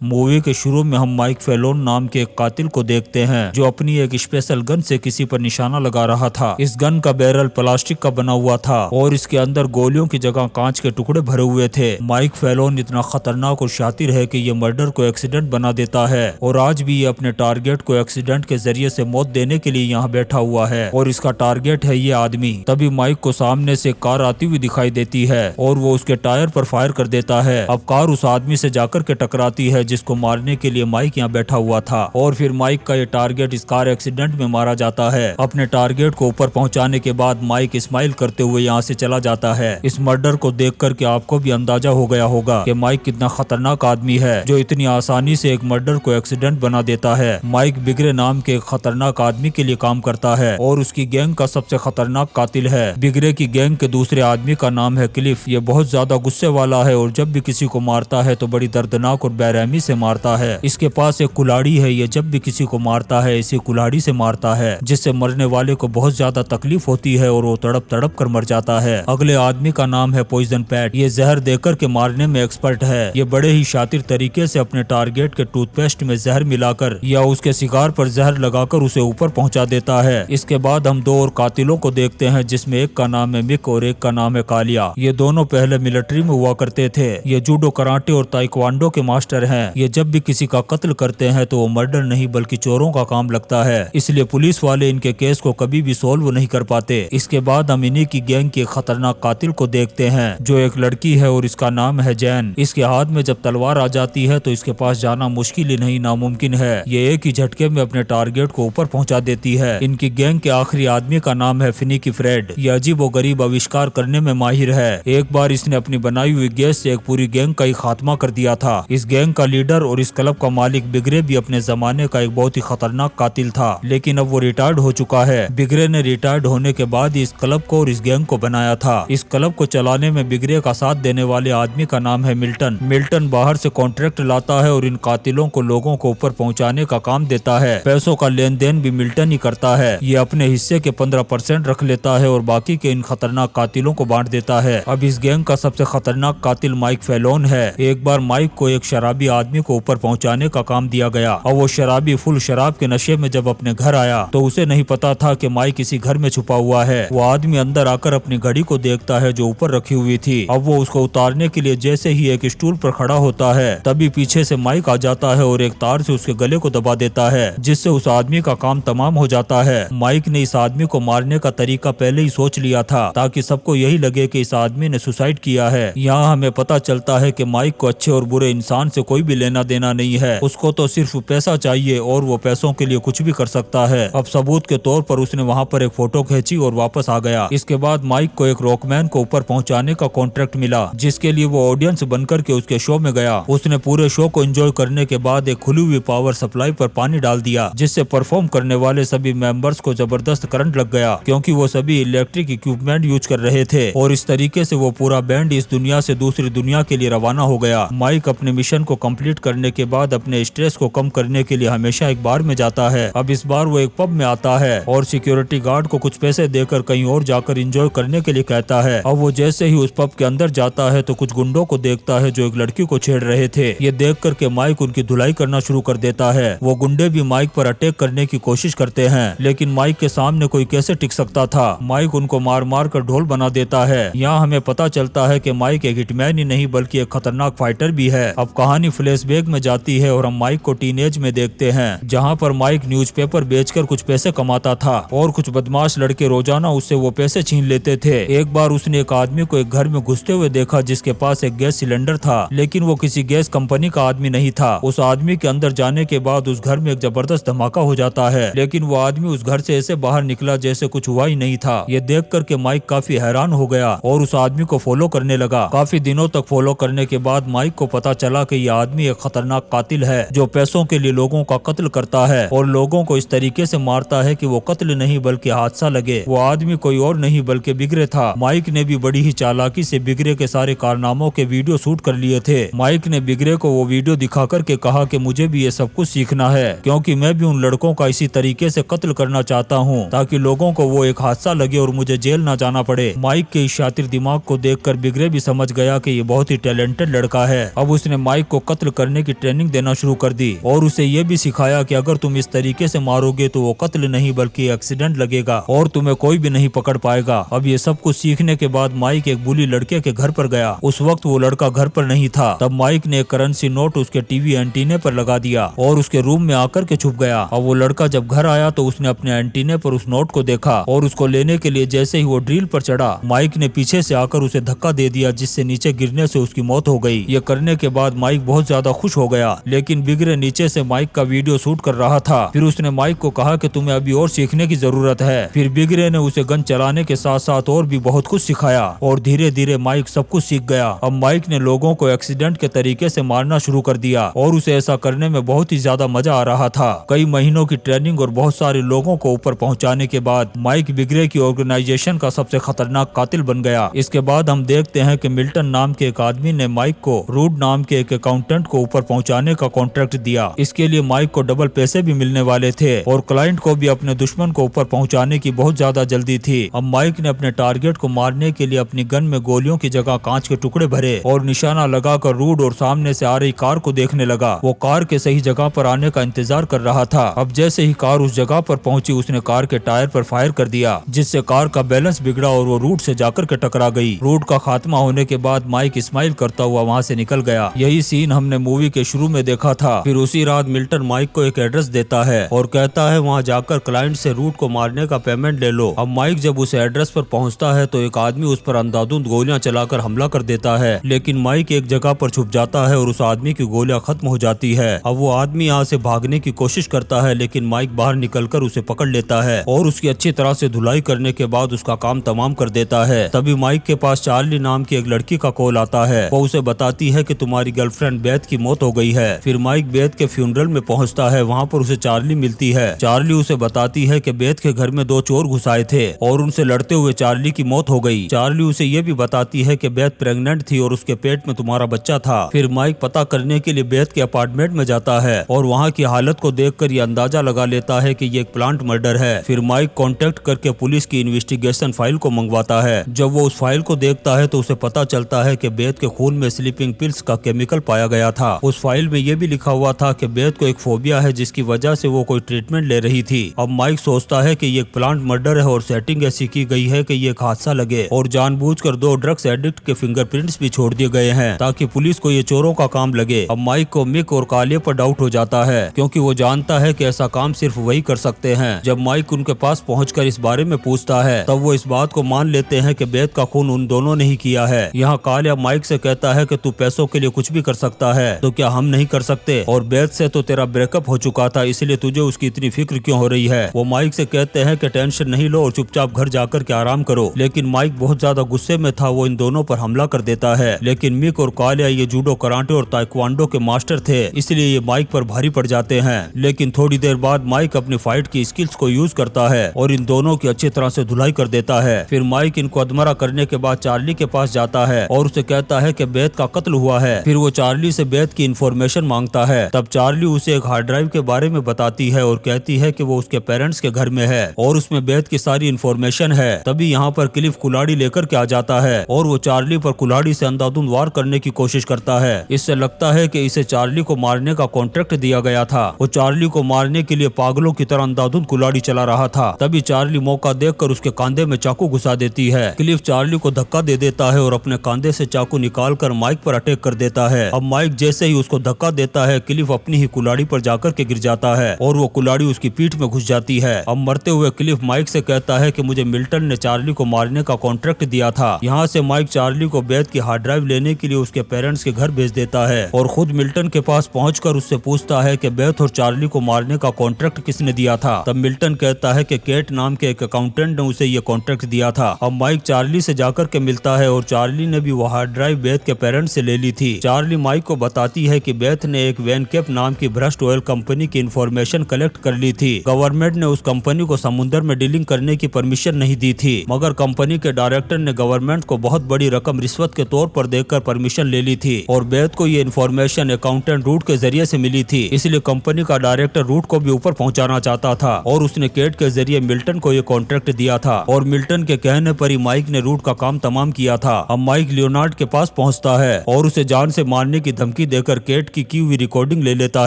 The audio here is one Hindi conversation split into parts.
मूवी के शुरू में हम माइक फेलोन नाम के एक कातिल को देखते हैं जो अपनी एक स्पेशल गन से किसी पर निशाना लगा रहा था। इस गन का बैरल प्लास्टिक का बना हुआ था और इसके अंदर गोलियों की जगह कांच के टुकड़े भरे हुए थे। माइक फेलोन इतना खतरनाक और शातिर है कि ये मर्डर को एक्सीडेंट बना देता है और आज भी ये अपने टारगेट को एक्सीडेंट के जरिए से मौत देने के लिए यहाँ बैठा हुआ है और इसका टारगेट है ये आदमी। तभी माइक को सामने से कार आती हुई दिखाई देती है और वो उसके टायर पर फायर कर देता है। अब कार उस आदमी से जाकर के टकराती है जिसको मारने के लिए माइक यहाँ बैठा हुआ था और फिर माइक का ये टारगेट इस कार एक्सीडेंट में मारा जाता है। अपने टारगेट को ऊपर पहुंचाने के बाद माइक स्माइल करते हुए यहाँ से चला जाता है। इस मर्डर को देख करके आपको भी अंदाजा हो गया होगा कि माइक कितना खतरनाक आदमी है जो इतनी आसानी से एक मर्डर को एक्सीडेंट बना देता है। माइक बिगरे नाम के एक खतरनाक आदमी के लिए काम करता है और उसकी गैंग का सबसे खतरनाक कातिल है। बिगरे की गैंग के दूसरे आदमी का नाम है क्लिफ। ये बहुत ज्यादा गुस्से वाला है और जब भी किसी को मारता है तो बड़ी दर्दनाक और बेरहमी से मारता है। इसके पास एक कुल्हाड़ी है, ये जब भी किसी को मारता है इसी कुल्हाड़ी से मारता है जिससे मरने वाले को बहुत ज्यादा तकलीफ होती है और वो तड़प तड़प कर मर जाता है। अगले आदमी का नाम है पॉइजन पैट। ये जहर देकर के मारने में एक्सपर्ट है। ये बड़े ही शातिर तरीके से अपने टारगेट के टूथपेस्ट में जहर मिलाकर या उसके शिकार पर जहर लगाकर उसे ऊपर पहुंचा देता है। इसके बाद हम दो और कातिलों को देखते हैं जिसमें एक का नाम है मिक और एक का नाम है कालिया। ये दोनों पहले मिलिट्री में हुआ करते थे। ये जूडो, कराटे और ताइक्वांडो के मास्टर हैं। ये जब भी किसी का कत्ल करते हैं तो वो मर्डर नहीं बल्कि चोरों का काम लगता है, इसलिए पुलिस वाले इनके केस को कभी भी सोल्व नहीं कर पाते। इसके बाद हम इन्हीं की गैंग के खतरनाक कातिल को देखते हैं जो एक लड़की है और इसका नाम है जैन। इसके हाथ में जब तलवार आ जाती है तो इसके पास जाना मुश्किल ही नहीं नामुमकिन है। ये एक ही झटके में अपने टारगेट को ऊपर पहुंचा देती है। इनकी गैंग के आखिरी आदमी का नाम है फिनिकी फ्रेड। ये अजीब और गरीब आविष्कार करने में माहिर है। एक बार इसने अपनी बनाई हुई गैस से एक पूरी गैंग का ही खात्मा कर दिया था। इस गैंग का लीडर और इस क्लब का मालिक बिगरे भी अपने जमाने का एक बहुत ही खतरनाक कातिल था, लेकिन अब वो रिटायर्ड हो चुका है। बिगरे ने रिटायर्ड होने के बाद इस क्लब को और इस गैंग को बनाया था। इस क्लब को चलाने में बिगरे का साथ देने वाले आदमी का नाम है मिल्टन। मिल्टन बाहर से कॉन्ट्रैक्ट लाता है और इन कातिलों को लोगों को ऊपर पहुंचाने का काम देता है। पैसों का लेन देन भी मिल्टन ही करता है। ये अपने हिस्से के 15% रख लेता है और बाकी के इन खतरनाक कातिलों को बांट देता है। अब इस गैंग का सबसे खतरनाक कातिल माइक फेलोन है। एक बार माइक को एक शराबी आदमी को ऊपर पहुंचाने का काम दिया गया और वो शराबी फुल शराब के नशे में जब अपने घर आया तो उसे नहीं पता था कि माइक किसी घर में छुपा हुआ है। वो आदमी अंदर आकर अपनी घड़ी को देखता है जो ऊपर रखी हुई थी। अब वो उसको उतारने के लिए जैसे ही एक स्टूल पर खड़ा होता है तभी पीछे से माइक आ जाता है और एक तार से उसके गले को दबा देता है जिससे उस आदमी का काम तमाम हो जाता है। माइक ने इस आदमी को मारने का तरीका पहले ही सोच लिया था ताकि सबको यही लगे कि इस आदमी ने सुसाइड किया है। यहाँ हमें पता चलता है कि माइक को अच्छे और बुरे इंसान से कोई भी लेना देना नहीं है। उसको तो सिर्फ पैसा चाहिए और वो पैसों के लिए कुछ भी कर सकता है। अब सबूत के तौर पर उसने वहाँ पर एक फोटो खींची और वापस आ गया। इसके बाद माइक को एक रॉकमैन को ऊपर पहुँचाने का कॉन्ट्रैक्ट मिला जिसके लिए वो ऑडियंस बनकर के उसके शो में गया। उसने पूरे शो को एंजॉय करने के बाद एक खुली हुई पावर सप्लाई पर पानी डाल दिया जिससे परफॉर्म करने वाले सभी मेंबर्स को जबरदस्त करंट लग गया क्योंकि वो सभी इलेक्ट्रिक इक्विपमेंट यूज कर रहे थे और इस तरीके से वो पूरा बैंड इस दुनिया से दूसरी दुनिया के लिए रवाना हो गया। माइक अपने मिशन को कंप्लीट करने के बाद अपने स्ट्रेस को कम करने के लिए हमेशा एक बार में जाता है। अब इस बार वो एक पब में आता है और सिक्योरिटी गार्ड को कुछ पैसे देकर कहीं और जाकर एंजॉय करने के लिए कहता है। अब वो जैसे ही उस पब के अंदर जाता है तो कुछ गुंडों को देखता है जो एक लड़की को छेड़ रहे थे। ये देख करके माइक उनकी धुलाई करना शुरू कर देता है। वो गुंडे भी माइक पर अटैक करने की कोशिश करते हैं लेकिन माइक के सामने कोई कैसे टिक सकता था। माइक उनको मार मार कर ढोल बना देता है। यहाँ हमें पता चलता है कि माइक एक हिटमैन ही नहीं बल्कि एक खतरनाक फाइटर भी है। अब कहानी फ्लैशबैक में जाती है और हम माइक को टीनेज में देखते हैं जहाँ पर माइक न्यूज़पेपर बेचकर कुछ पैसे कमाता था और कुछ बदमाश लड़के रोजाना उससे वो पैसे छीन लेते थे। एक बार उसने एक आदमी को एक घर में घुसते हुए देखा जिसके पास एक गैस सिलेंडर था लेकिन वो किसी गैस कंपनी का आदमी नहीं था। उस आदमी के अंदर जाने के बाद उस घर में एक जबरदस्त धमाका हो जाता है लेकिन वो आदमी उस घर से ऐसे बाहर निकला जैसे कुछ हुआ ही नहीं था। ये देख करके माइक काफी हैरान हो गया और उस आदमी को फॉलो करने लगा। काफी दिनों तक फॉलो करने के बाद माइक को पता चला कि यह आदमी एक खतरनाक कातिल है जो पैसों के लिए लोगों का कत्ल करता है और लोगों को इस तरीके से मारता है कि वो कत्ल नहीं बल्कि हादसा लगे। वो आदमी कोई और नहीं बल्कि बिगरे था। माइक ने भी बड़ी ही चालाकी से बिगरे के सारे कारनामों के वीडियो शूट कर लिए थे। माइक ने बिगरे को वो वीडियो दिखा करके कहा कि मुझे भी ये सब कुछ सीखना है क्योंकि मैं भी उन लड़कों का इसी तरीके से कत्ल करना चाहता हूँ ताकि लोगों को वो एक हादसा लगे और मुझे जेल ना जाना पड़े। माइक के इस शातिर दिमाग को देखकर बिगरे भी समझ गया कि ये बहुत ही टैलेंटेड लड़का है। अब उसने माइक को कत्ल होल्ड करने की ट्रेनिंग देना शुरू कर दी और उसे ये भी सिखाया कि अगर तुम इस तरीके से मारोगे तो वो कत्ल नहीं बल्कि एक्सीडेंट लगेगा और तुम्हें कोई भी नहीं पकड़ पाएगा। अब ये सब कुछ सीखने के बाद माइक एक बुली लड़के के घर पर गया। उस वक्त वो लड़का घर पर नहीं था। तब माइक ने एक करेंसी नोट उसके टीवी एंटीने पर लगा दिया और उसके रूम में आकर के छुप गया। अब वो लड़का जब घर आया तो उसने अपने एंटीने पर उस नोट को देखा और उसको लेने के लिए जैसे ही वो ड्रिल पर चढ़ा, माइक ने पीछे से आकर उसे धक्का दे दिया जिससे नीचे गिरने से उसकी मौत हो गई। ये करने के बाद माइक बहुत ज्यादा खुश हो गया, लेकिन बिगरे नीचे से माइक का वीडियो शूट कर रहा था। फिर उसने माइक को कहा कि तुम्हें अभी और सीखने की जरूरत है। फिर बिगरे ने उसे गन चलाने के साथ साथ और भी बहुत कुछ सिखाया और धीरे धीरे माइक सब कुछ सीख गया। अब माइक ने लोगों को एक्सीडेंट के तरीके से मारना शुरू कर दिया और उसे ऐसा करने में बहुत ही ज्यादा मजा आ रहा था। कई महीनों की ट्रेनिंग और बहुत सारे लोगों को ऊपर पहुंचाने के बाद माइक बिगरे की ऑर्गेनाइजेशन का सबसे खतरनाक कातिल बन गया। इसके बाद हम देखते हैं कि मिल्टन नाम के एक आदमी ने माइक को रूड नाम के एक अकाउंटेंट को ऊपर पहुंचाने का कॉन्ट्रैक्ट दिया। इसके लिए माइक को डबल पैसे भी मिलने वाले थे और क्लाइंट को भी अपने दुश्मन को ऊपर पहुंचाने की बहुत ज्यादा जल्दी थी। अब माइक ने अपने टारगेट को मारने के लिए अपनी गन में गोलियों की जगह कांच के टुकड़े भरे और निशाना लगाकर रूड और सामने से आ रही कार को देखने लगा। वो कार के सही जगह पर आने का इंतजार कर रहा था। अब जैसे ही कार उस जगह पर पहुंची उसने कार के टायर पर फायर कर दिया जिससे कार का बैलेंस बिगड़ा और वो रूड से जाकर के टकरा गई। रूड का खात्मा होने के बाद माइक स्माइल करता हुआ वहाँ से निकल गया। यही सीन हमने मूवी के शुरू में देखा था। फिर उसी रात मिल्टन माइक को एक एड्रेस देता है और कहता है वहाँ जाकर क्लाइंट से रूड को मारने का पेमेंट ले लो। अब माइक जब उस एड्रेस पर पहुंचता है तो एक आदमी उस पर अंधाधुंध गोलियां चलाकर हमला कर देता है, लेकिन माइक एक जगह पर छुप जाता है और उस आदमी की गोलियां खत्म हो जाती है। अब वो आदमी यहाँ से भागने की कोशिश करता है लेकिन माइक बाहर निकलकर उसे पकड़ लेता है और उसकी अच्छी तरह से धुलाई करने के बाद उसका काम तमाम कर देता है। तभी माइक के पास चार्ली नाम की एक लड़की का कॉल आता है। वो उसे बताती है कि तुम्हारी गर्लफ्रेंड बेथ की मौत हो गई है। फिर माइक बेथ के फ्यूनरल में पहुंचता है। वहाँ पर उसे चार्ली मिलती है। चार्ली उसे बताती है कि बेथ के घर में 2 चोर घुस आए थे और उनसे लड़ते हुए चार्ली की मौत हो गई। चार्ली उसे ये भी बताती है कि बेथ प्रेग्नेंट थी और उसके पेट में तुम्हारा बच्चा था। फिर माइक पता करने के लिए बेथ के अपार्टमेंट में जाता है और वहाँ की हालत को देखकर ये अंदाजा लगा लेता है कि ये एक प्लांट मर्डर है। फिर माइक कांटेक्ट करके पुलिस की इन्वेस्टिगेशन फाइल को मंगवाता है। जब वो उस फाइल को देखता है तो उसे पता चलता है कि बेथ के खून में स्लीपिंग पिल्स का केमिकल पाया गया था। उस फाइल में ये भी लिखा हुआ था कि बेथ को एक फोबिया है जिसकी वजह से वो कोई ट्रीटमेंट ले रही थी। अब माइक सोचता है कि ये एक प्लांट मर्डर है और सेटिंग ऐसी की गई है कि ये एक हादसा लगे और जानबूझकर 2 ड्रग्स एडिक्ट के फिंगरप्रिंट्स भी छोड़ दिए गए हैं ताकि पुलिस को ये चोरों का काम लगे। अब माइक को मिक और काले पर डाउट हो जाता है क्योंकि वो जानता है कि ऐसा काम सिर्फ वही कर सकते हैं। जब माइक उनके पास पहुंचकर इस बारे में पूछता है तब वो इस बात को मान लेते हैं कि बेथ का खून उन दोनों ने ही किया है। यहाँ कालिया माइक से कहता है कि तू पैसों के लिए कुछ भी कर सकता है तो क्या हम नहीं कर सकते, और बेथ से तो तेरा ब्रेकअप हो चुका था इसलिए तुझे उसकी इतनी फिक्र क्यों हो रही है। वो माइक से कहते हैं कि टेंशन नहीं लो और चुपचाप घर जाकर के आराम करो, लेकिन माइक बहुत ज्यादा गुस्से में था। वो इन दोनों पर हमला कर देता है, लेकिन मिक और कालिया ये जूडो, कराटे और ताइक्वांडो के मास्टर थे इसलिए ये माइक पर भारी पड़ जाते हैं। लेकिन थोड़ी देर बाद माइक अपनी फाइट की स्किल्स को यूज करता है और इन दोनों की अच्छी तरह से धुलाई कर देता है। फिर माइक इनको अधमरा करने के बाद चार्ली के पास जाता है और उसे कहता है कि बेथ का कत्ल हुआ है। फिर वो चार्ली से बेथ की इंफॉर्मेशन मांगता है। तब चार्ली उसे एक हार्ड ड्राइव के बारे में बताती है और कहती है कि वो उसके पेरेंट्स के घर में है और उसमें बेथ की सारी इंफॉर्मेशन है। तभी यहाँ पर क्लिफ कुल्हाड़ी लेकर के आ जाता है और वो चार्ली पर कुल्हाड़ी से अंधाधुंध वार करने की कोशिश करता है। इससे लगता है कि इसे चार्ली को मारने का कॉन्ट्रैक्ट दिया गया था। वो चार्ली को मारने के लिए पागलों की तरह अंधाधुंध कुल्हाड़ी चला रहा था। तभी चार्ली मौका देखकर उसके कांधे में चाकू घुसा देती है। क्लिफ चार्ली को धक्का दे देता है और अपने कांधे से चाकू निकालकर माइक पर अटैक कर देता है। अब माइक जैसे ही उसको धक्का देता है क्लिफ अपनी ही कुल्हाड़ी पर जाकर के गिर जाता है और वो कुल्हाड़ी उसकी पीठ में घुस जाती है। अब मरते हुए क्लिफ माइक से कहता है कि मुझे मिल्टन ने चार्ली को मारने का कॉन्ट्रैक्ट दिया था। यहाँ से माइक चार्ली को बेथ की हार्ड ड्राइव लेने के लिए उसके पेरेंट्स के घर भेज देता है और खुद मिल्टन के पास पहुंचकर उससे पूछता है कि बेथ और चार्ली को मारने का कॉन्ट्रैक्ट किसने दिया था। तब मिल्टन कहता है कि केट नाम के एक अकाउंटेंट ने उसे ये कॉन्ट्रैक्ट दिया था। अब माइक चार्ली से जाकर के मिलता है और चार्ली ने भी वो हार्ड ड्राइव बेथ के पेरेंट्स से ले ली थी। चार्ली माइक को बताती है कि बेथ ने एक वैनकेप नाम की भ्रष्ट ऑयल कंपनी की इंफॉर्मेशन कलेक्ट कर ली थी। गवर्नमेंट ने उस कंपनी को समुद्र में डीलिंग करने की परमिशन नहीं दी थी, मगर कंपनी के डायरेक्टर ने गवर्नमेंट को बहुत बड़ी रकम रिश्वत के तौर पर देकर परमिशन ले ली थी और बेथ को ये इंफॉर्मेशन अकाउंटेंट रूट के जरिए से मिली थी। इसलिए कंपनी का डायरेक्टर रूट को भी ऊपर पहुंचाना चाहता था और उसने केट के जरिए मिल्टन को ये कॉन्ट्रैक्ट दिया था और मिल्टन के कहने पर ही माइक ने रूट का काम तमाम किया था। अब माइक लियोनार्ड के पास पहुंचता है और उसे जान से मारने की धमकी धमकी देकर केट की हुई रिकॉर्डिंग ले लेता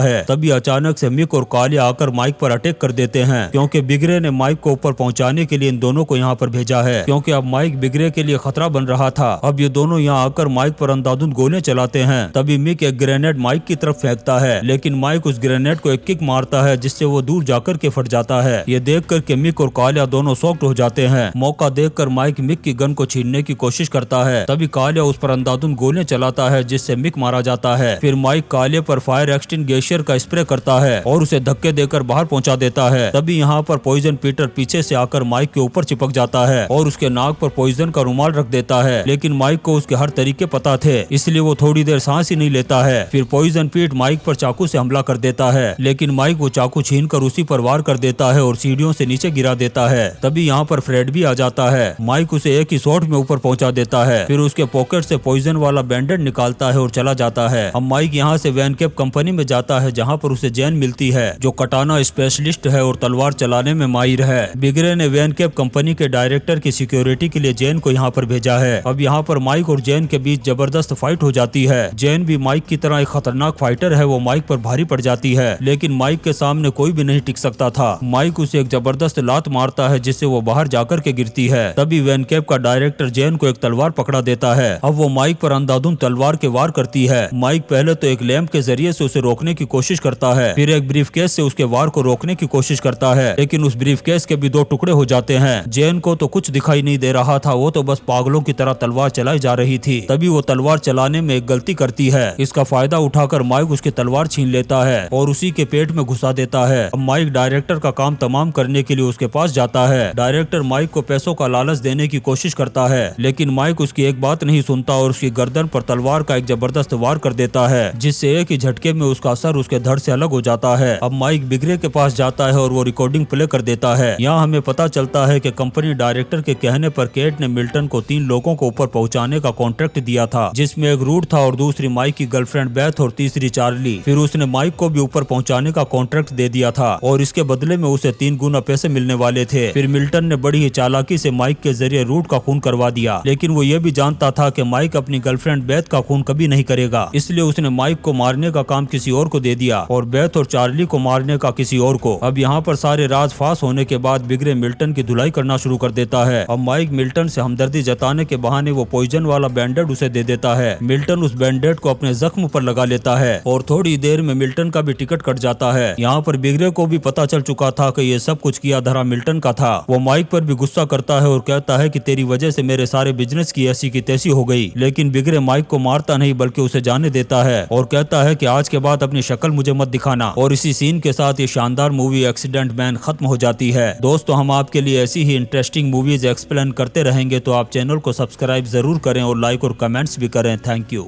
है। तभी अचानक से मिक और कालिया आकर माइक पर अटैक कर देते हैं, क्योंकि बिगरे ने माइक को ऊपर पहुंचाने के लिए इन दोनों को यहाँ पर भेजा है, क्योंकि अब माइक बिगरे के लिए खतरा बन रहा था। अब ये दोनों यहाँ आकर माइक पर अंधाधुंध गोलियां चलाते हैं। तभी मिक एक ग्रेनेड माइक की तरफ फेंकता है, लेकिन माइक उस ग्रेनेड को एक किक मारता है, जिससे वो दूर जाकर के फट जाता है। ये देख कर के मिक और कालिया दोनों शॉक्ड हो जाते हैं। मौका देखकर माइक मिक की गन को छीनने की कोशिश करता है। तभी कालिया उस पर अंधाधुंध गोलियां चलाता है, जिससे मिक मारा जाता है। फिर माइक कालिया पर फायर एक्सटिंग्विशर का स्प्रे करता है और उसे धक्के देकर बाहर पहुंचा देता है। तभी यहाँ पर पॉइजन पीटर पीछे से आकर माइक के ऊपर चिपक जाता है और उसके नाक पर पॉइजन का रुमाल रख देता है, लेकिन माइक को उसके हर तरीके पता थे, इसलिए वो थोड़ी देर सांस ही नहीं लेता है। फिर पॉइजन पीट माइक पर चाकू से हमला कर देता है, लेकिन माइक वो चाकू छीनकर उसी पर वार कर देता है और सीढ़ियों से नीचे गिरा देता है। तभी यहाँ पर फ्रेड भी आ जाता है। माइक उसे एक ही शॉट में ऊपर पहुंचा देता है, फिर उसके पॉकेट से पॉइजन वाला बैंडेड निकालता है और चला जाता है। अब माइक यहाँ से वैनकेप कंपनी में जाता है, जहाँ पर उसे जैन मिलती है, जो कटाना स्पेशलिस्ट है और तलवार चलाने में माहिर है। बिगरे ने वैनकेप कंपनी के डायरेक्टर की सिक्योरिटी के लिए जैन को यहाँ पर भेजा है। अब यहाँ पर माइक और जैन के बीच जबरदस्त फाइट हो जाती है। जैन भी माइक की तरह एक खतरनाक फाइटर है, वो माइक पर भारी पड़ जाती है, लेकिन माइक के सामने कोई भी नहीं टिक सकता था। माइक उसे एक जबरदस्त लात मारता है, जिससे वो बाहर जाकर के गिरती है। तभी वैनकेप का डायरेक्टर जैन को एक तलवार पकड़ा देता है। अब वो माइक पर अंधाधुंध तलवार के वार करती है। माइक पहले तो एक लैंप के जरिए से उसे रोकने की कोशिश करता है, फिर एक ब्रीफकेस से उसके वार को रोकने की कोशिश करता है, लेकिन उस ब्रीफकेस के भी दो टुकड़े हो जाते हैं। जैन को तो कुछ दिखाई नहीं दे रहा था, वो तो बस पागलों की तरह तलवार चलाई जा रही थी। तभी वो तलवार चलाने में एक गलती करती है। इसका फायदा उठाकर माइक उसकी तलवार छीन लेता है और उसी के पेट में घुसा देता है। अब माइक डायरेक्टर का काम तमाम करने के लिए उसके पास जाता है। डायरेक्टर माइक को पैसों का लालच देने की कोशिश करता है, लेकिन माइक उसकी एक बात नहीं सुनता और उसकी गर्दन पर तलवार का एक जबरदस्त वार कर देता है, जिससे एक ही झटके में उसका असर उसके धड़ से अलग हो जाता है। अब माइक बिगरे के पास जाता है और वो रिकॉर्डिंग प्ले कर देता है। यहाँ हमें पता चलता है कि कंपनी डायरेक्टर के कहने पर केट ने मिल्टन को 3 लोगों को ऊपर पहुंचाने का कॉन्ट्रैक्ट दिया था, जिसमें एक रूट था और दूसरी माइक की गर्लफ्रेंड बेथ और तीसरी चार्ली। फिर उसने माइक को भी ऊपर पहुंचाने का कॉन्ट्रैक्ट दे दिया था और इसके बदले में उसे 3 गुना पैसे मिलने वाले थे। फिर मिल्टन ने बड़ी ही चालाकी से माइक के जरिए रूट का खून करवा दिया, लेकिन वो ये भी जानता था कि माइक अपनी गर्लफ्रेंड बेथ का खून कभी नहीं करेगा, इसलिए उसने माइक को मारने का काम किसी और को दे दिया और बेथ और चार्ली को मारने का किसी और को। अब यहाँ पर सारे राज फांस होने के बाद बिगरे मिल्टन की धुलाई करना शुरू कर देता है। अब माइक मिल्टन से हमदर्दी जताने के बहाने वो पॉइजन वाला बैंडेड उसे दे देता है। मिल्टन उस बैंडेड को अपने जख्म पर लगा लेता है और थोड़ी देर में मिल्टन का भी टिकट कट जाता है। यहाँ पर बिगरे को भी पता चल चुका था कि ये सब कुछ किया धरा मिल्टन का था। वो माइक पर भी गुस्सा करता है और कहता है कि तेरी वजह से मेरे सारे बिजनेस की ऐसी की तैसी हो गई, लेकिन बिगरे माइक को मारता नहीं बल्कि उसे जाने देता है और कहता है कि आज के बाद अपनी शक्ल मुझे मत दिखाना। और इसी सीन के साथ ये शानदार मूवी एक्सीडेंट मैन खत्म हो जाती है। दोस्तों, हम आपके लिए ऐसी ही इंटरेस्टिंग मूवीज एक्सप्लेन करते रहेंगे, तो आप चैनल को सब्सक्राइब जरूर करें और लाइक और कमेंट्स भी करें। Thank you.